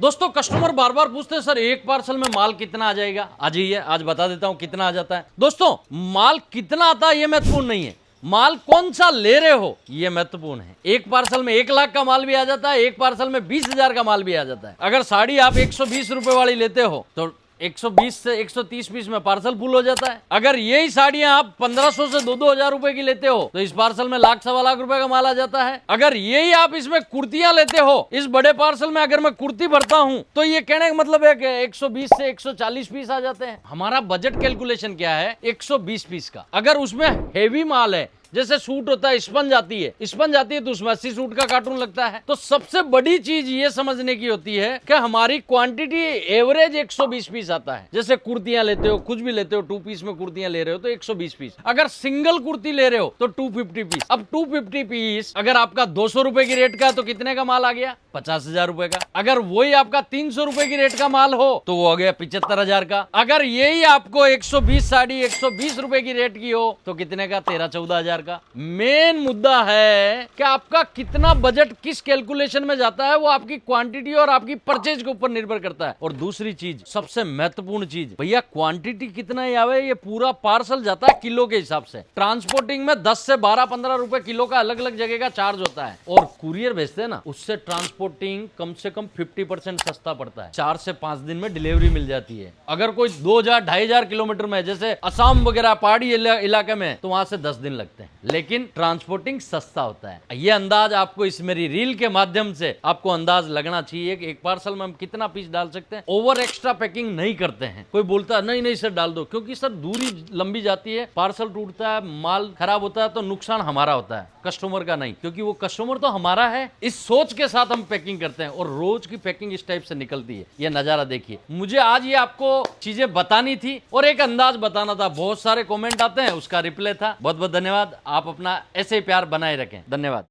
दोस्तों कस्टमर बार बार पूछते हैं सर एक पार्सल में माल कितना आ जाएगा। आ जाइए, आज बता देता हूं कितना आ जाता है। दोस्तों माल कितना आता है ये महत्वपूर्ण नहीं है, माल कौन सा ले रहे हो ये महत्वपूर्ण है। एक पार्सल में 1 लाख का माल भी आ जाता है, एक पार्सल में 20,000 का माल भी आ जाता है। अगर साड़ी आप 120 रुपए वाली लेते हो तो 120 से 130 पीस में पार्सल फुल हो जाता है। अगर यही साड़ियां आप 1500 से 2-2 हजार रुपए की लेते हो तो इस पार्सल में लाख सवा लाख रुपए का माल आ जाता है। अगर यही आप इसमें कुर्तियां लेते हो, इस बड़े पार्सल में अगर मैं कुर्ती भरता हूं तो ये कहने का मतलब है कि 120 से 140 पीस आ जाते हैं। हमारा बजट कैलकुलेशन क्या है 120 पीस का। अगर उसमें हेवी माल है, जैसे सूट होता है, स्पंज आती है तो उसमें 80 सूट का कार्टून लगता है। तो सबसे बड़ी चीज ये समझने की होती है कि हमारी क्वांटिटी एवरेज 120 पीस आता है। जैसे कुर्तियां लेते हो, कुछ भी लेते हो, 2 पीस में कुर्तियां ले रहे हो तो 120 पीस। अगर सिंगल कुर्ती ले रहे हो तो 250 पीस। अब 250 पीस अगर आपका 200 रुपए की रेट का तो कितने का माल आ गया 50,000 रुपए का। अगर वही आपका 300 रुपए की रेट का माल हो तो वो हो गया 75,000 का। अगर यही आपको 120 साड़ी 120 रुपए की रेट की हो तो कितने का 13-14 हजार का। मेन मुद्दा है कि आपका कितना बजट किस कैलकुलेशन में जाता है, वो आपकी क्वांटिटी और आपकी परचेज के ऊपर निर्भर करता है। और दूसरी चीज, सबसे महत्वपूर्ण चीज, भैया क्वांटिटी कितना ही आवे, ये पूरा पार्सल जाता है किलो के हिसाब से। ट्रांसपोर्टिंग में 10 से 12-15 रुपए किलो का अलग अलग जगह का चार्ज होता है। और कुरियर भेजते हैं ना, उससे ट्रांसपोर्टिंग कम से कम 50% सस्ता पड़ता है। 4 से 5 दिन में डिलीवरी मिल जाती है। अगर कोई 2,000-2,500 किलोमीटर में, जैसे असम वगैरह पहाड़ी इलाके में, तो वहां से 10 दिन लगते हैं, लेकिन ट्रांसपोर्टिंग सस्ता होता है। ये अंदाज आपको इस मेरी रील के माध्यम से आपको अंदाज लगना चाहिए कि एक पार्सल में हम कितना पीस डाल सकते हैं। ओवर एक्स्ट्रा पैकिंग नहीं करते हैं। कोई बोलता है नहीं नहीं सर डाल दो, क्योंकि सर दूरी लंबी जाती है, पार्सल टूटता है, माल खराब होता है तो नुकसान हमारा होता है, कस्टमर का नहीं, क्योंकि वो कस्टमर तो हमारा है। इस सोच के साथ हम पैकिंग करते हैं और रोज की पैकिंग इस टाइप से निकलती है। ये नजारा देखिए। मुझे आज ये आपको चीजें बतानी थी और एक अंदाज बताना था। बहुत सारे कमेंट आते हैं, उसका रिप्लाई था। बहुत बहुत धन्यवाद। आप अपना ऐसे ही प्यार बनाए रखें। धन्यवाद।